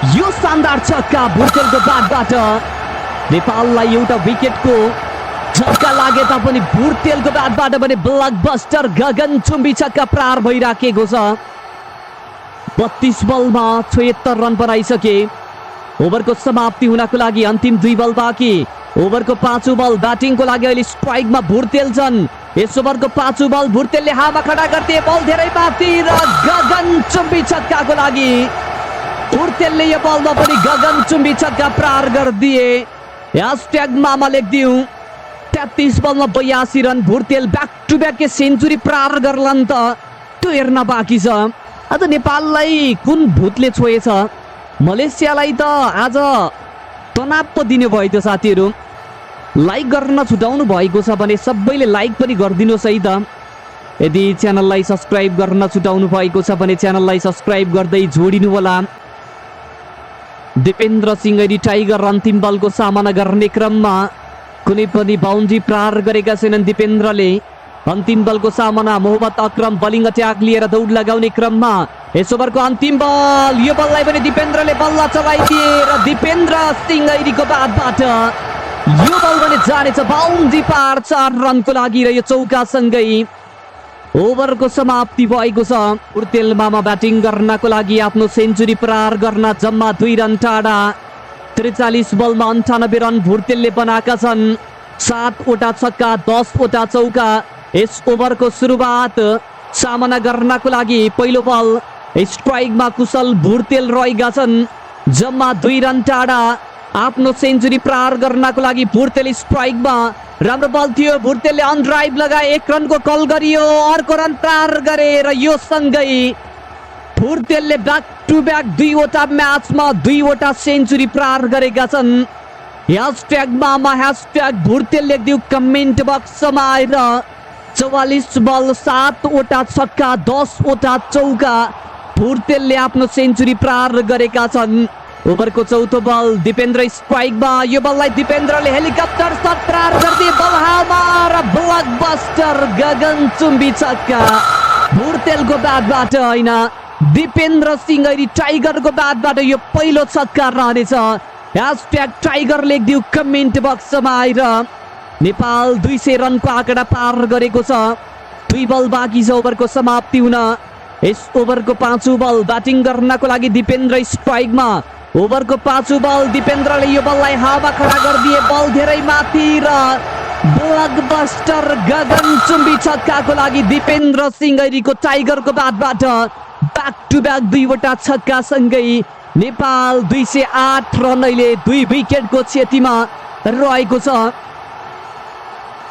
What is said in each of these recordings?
यो शानदार छक्का भुर्तेलको ब्याटबाट नेपाललाई एउटा विकेटको झट्का लागे तापनि भुर्तेलको ब्याटबाट भने ब्लकबस्टर गगनचुम्बी छक्का प्रहार भइराखेको छ। 32 बलमा 76 रन बनाइसके। ओभरको समाप्ति हुनको लागि अन्तिम 2 बल बाँकी। ओभरको 5औं बल ब्याटिङको लागि अहिले स्ट्राइकमा भुर्तेल छन्। यस ओभरको 5औं बल भुर्तेलले हावा खडा गर्थे, बल धेरै माथि र गगनचुम्बी छक्काको लागि भुर्तेलले यो बलमा पनि गगनचुम्बी छक्का प्रहार गरिदिए। ह्याशट्याग मामा लेखिदिउँ। 33 बलमा 82 run. Bhurtel back to back century प्रहार गर्लान् त त्यो हेर्न बाँकी छ। आज नेपाललाई कुन भूतले छोएछ? मलेसियालाई त आज तनाव पो दिने भयो त साथीहरू। लाइक गर्न छुटाउनु भएको छ भने सबैले लाइक पनि गरिदिनुहोस् है त। यदि च्यानललाई सब्स्क्राइब गर्न छुटाउनु भएको छ भने च्यानललाई सब्स्क्राइब गर्दै जोडिनु होला। दिपेन्द्र सिंह अहिले टाइगर अन्तिम बलको सामना गर्ने क्रममा कुनै पनि बाउन्ड्री प्रहार गरेका छैनन् दिपेन्द्रले। अन्तिम बलको सामना मोहम्मद अकरम बलिङ अट्याक लिएर दौड लगाउने क्रममा यस ओभरको अन्तिम बल। यो बललाई पनि दिपेन्द्रले बल्ल चलाइदिए र दिपेन्द्र सिंह ऐरीको ब्याटबाट यो बल पनि जानेछ बाउन्ड्री पार। 4 रनको लागि र यो चौकासँगै ओभरको समाप्ति भएको छ। भुर्तेल मामा ब्याटिङ गर्नको लागि आफ्नो सेन्चुरी प्रहार गर्न जम्मा 2 रन टाढा। 43 बलमा 98 रन भुर्तेलले बनाएका छन्। 7 वटा छक्का 10 वटा चौका। यस ओभरको सुरुवात सामना गर्नको लागि पहिलो बल स्ट्राइकमा कुशल भुर्तेल रहेका छन्। जम्मा 2 रन टाढा। आफ्नो सेन्चुरी प्रहार गर्नको लागि भुर्तेल स्ट्राइकमा। राम्रो बल थियो। भुर्तेलले अन ड्राइभ लगाए, 1 रनको कल गरियो, अर्को रन प्रहार गरे र यो सँगै भुर्तेलले ब्याक टु ब्याक 2 वटा म्याचमा 2 वटा सेन्चुरी प्रहार गरेका छन्। ह्याशट्याग मामा ह्याशट्याग भुर्तेल लेखिदिउ कमेन्ट बक्समा आएर। 44 बल 7 वटा छक्का 10 वटा चौका भुर्तेलले आफ्नो सेन्चुरी प्रहार गरेका छन्। ओभरको 4औं बल दिपेन्द्र स्ट्राइकमा। यो बललाई दिपेन्द्रले हेलिकप्टर शट प्रहार गरिदिए, बल हावा र ब्लकबस्टर गगनचुम्बी छक्का भुर्तेलको ब्याटबाट होइन, दिपेन्द्र सिंह ऐरी टाइगरको ब्याटबाट यो पहिलो छक्का रहनेछ। ह्याशट्याग टाइगर लेखिदिउ कमेन्ट बक्समा आएर। नेपाल 200 रनको आँकडा पार गरेको छ। 2 बल बाँकी छ ओभरको समाप्ति हुन। यस ओभरको 5औं बल ब्याटिङ गर्नको लागि दिपेन्द्र स्ट्राइकमा। ओभरको 5औं बल दिपेन्द्रले यो बललाई हावा खडा गरिदिए, बल धेरै माथि र ब्लकबस्टर गगनचुम्बी छक्काको लागि दिपेन्द्र सिंह ऐरीको टाइगरको ब्याटबाट ब्याक टु ब्याक 2 वटा छक्का सँगै नेपाल 208 रन अहिले 2 विकेटको क्षतिमा रहेको छ।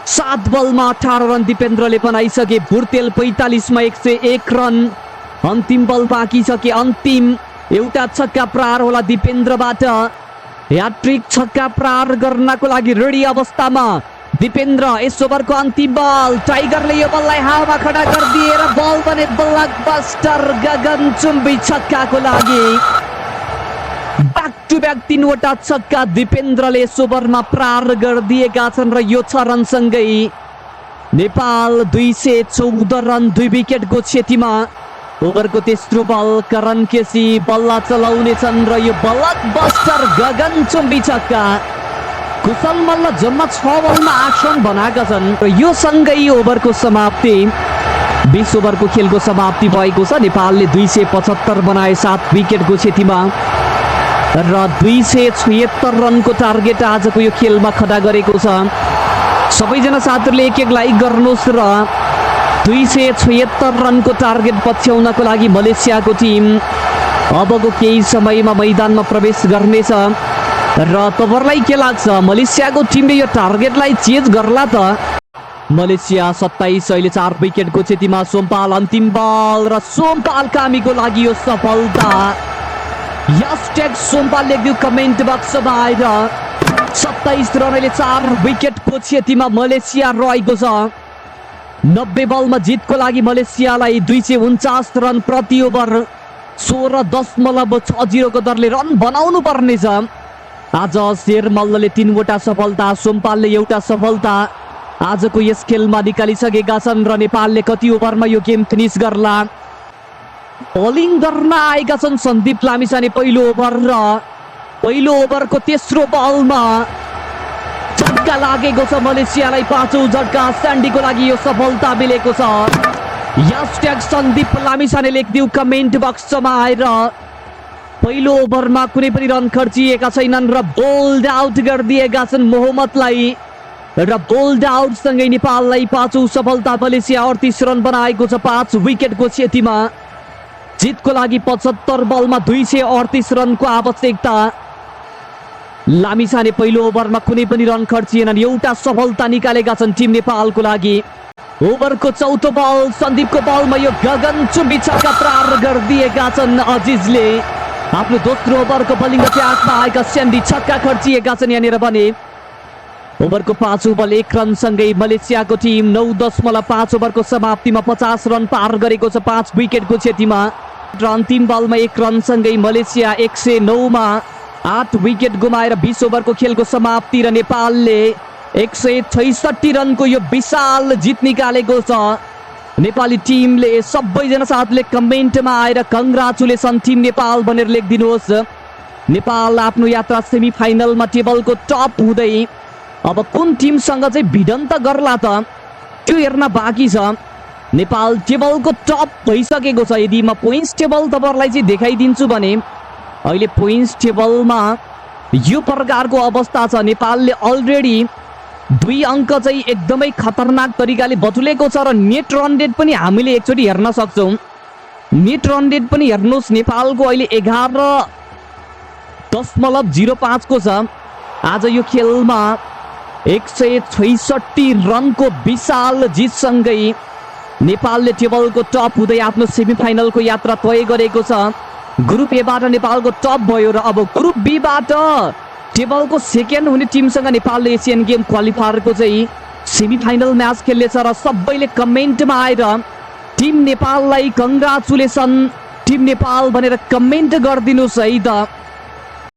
7 बलमा 18 रन दिपेन्द्रले बनाइसके। भुर्तेल 45 मा 101 रन। अन्तिम बल बाँकी छ कि अन्तिम एउटा छक्का प्रहार होला दिपेन्द्रबाट। ह्याट्रिक छक्का प्रहार गर्नको लागि रेडी अवस्थामा दिपेन्द्र। यस ओभरको अन्तिम बल टाइगरले यो बललाई हावा खडा गरिदिए र बल भने ब्लकबस्टर गगनचुम्बी छक्काको लागि ब्याक टु ब्याक 3 वटा छक्का दिपेन्द्रले यस ओभरमा प्रहार गरिदिएका छन् र यो 6 रनसँगै नेपाल 214 रन 2 विकेटको क्षतिमा। ओभरको तेस्रो बल करण केसी बल्ला चलाउनेछन् र यो ब्लकबस्टर गगनचुम्बी छक्का। कुशल मल्ल जम्मा 6 बलमा 8 रन बनाएका छन् र यो सँगै ओभरको समाप्ति। 20 ओभरको खेलको समाप्ति भएको छ। नेपालले 275 बनाए 7 विकेटको क्षतिमा र 276 रनको टार्गेट आजको यो खेलमा खडा गरेको छ। सबैजना साथीहरूले एक लाइक गर्नुहोस् र 276 रनको टार्गेट पछ्याउनको लागि मलेसियाको टिम अबको केही समयमा मैदानमा प्रवेश गर्नेछ र तपाईँहरूलाई के लाग्छ मलेसियाको टिमले यो टार्गेटलाई चेज गर्ला त? मलेसिया 27 अहिले 4 विकेटको क्षतिमा। सोमपाल अन्तिम बल र सोमपाल कामीको लागि यो सफलता। ह्याशट्याग सोमपाल लेखिदिउ कमेन्ट बक्समा आएर। 27 रन अहिले 4 विकेटको क्षतिमा मलेसिया रहेको छ। 90 बलमा जितको लागि मलेसियालाई 249 रन प्रति ओभर 16.60 को दरले रन बनाउनु पर्नेछ। आज शेर मल्लले 3 वटा सफलता, सोमपालले एउटा सफलता आजको यस खेलमा निकालिसकेका छन् र नेपालले कति ओभरमा यो गेम फिनिश गर्ला बलिङ गर्न आएका छन् सन्दीप लामिछाने पहिलो ओभर र पहिलो ओभरको तेस्रो बलमा झट्का लागेको छ मलेसियालाई। पाँचौं झट्का स्यान्डीको लागि यो सफलता मिलेको छ। ह्यासट्याग सन्दीप लामिछाने लेखिदिउ कमेन्ट बक्समा आएर। पहिलो ओभरमा कुनै पनि रन खर्चिएका छैनन् र बोल्ड आउट गरिदिएका छन् मोहम्मदलाई र बोल्ड आउट सँगै नेपाललाई पाँचौं सफलता। मलेसिया 38 रन बनाएको छ 5 विकेटको क्षतिमा। जितको लागि 75 बलमा 238 रनको आवश्यकता। लामिछाने पहिलो ओभरमा कुनै पनि रन खर्चिएनन्, एउटा सफलता निकालेका छन् टिम नेपालको लागि। ओभरको चौथो बल सन्दीपको बलमा यो गगनचुम्बी छक्का प्रहार गरिदिएका छन् अजिजले। आफ्नो दोस्रो ओभरको बलिङ अट्याकमा आएका स्यान्डी छक्का खर्चिएका छन् यहाँनिर भने। ओभरको 5औं बल 1 रनसँगै मलेसियाको टिम 9.5 ओभरको समाप्तिमा 50 रन पार गरेको छ 5 विकेटको क्षतिमा। र अन्तिम बलमा 1 रनसँगै मलेसिया 109 मा 8 विकेट गुमाएर 20 ओभरको खेलको समाप्ति र नेपालले 166 रनको यो विशाल जित निकालेको छ। नेपाली टिमले सबैजना साथीले कमेन्टमा आएर कङ्ग्रेचुलेसन टिम नेपाल भनेर लेखिदिनुहोस्। नेपाल आफ्नो यात्रा सेमी फाइनलमा टेबलको टप हुँदै अब कुन टिमसँग चाहिँ भिडन्त गर्ला त त्यो हेर्न बाँकी छ। नेपाल टेबलको टप भइसकेको छ। यदि म पोइन्ट्स टेबल तपाईँहरूलाई चाहिँ देखाइदिन्छु भने अहिले पोइन्ट्स टेबलमा यो प्रकारको अवस्था छ। नेपालले अलरेडी 2 अङ्क चाहिँ एकदमै खतरनाक तरिकाले बटुलेको छ र नेट रन रेट पनि हामीले एकचोटि हेर्न सक्छौँ। नेट रन रेट पनि हेर्नुहोस्, नेपालको अहिले 11.05 को छ। आज यो खेलमा 166 रनको विशाल जितसँगै नेपालले टेबलको टप हुँदै आफ्नो सेमिफाइनलको यात्रा तय गरेको छ। ग्रुप एबाट नेपालको टप भयो र अब ग्रुप बीबाट टेबलको सेकेन्ड हुने टिमसँग नेपालले एसियन गेम क्वालिफायरको चाहिँ सेमिफाइनल म्याच खेल्नेछ र सबैले कमेन्टमा आएर टिम नेपाललाई कङ्ग्रेचुलेसन टिम नेपाल भनेर कमेन्ट गरिदिनुहोस् है त।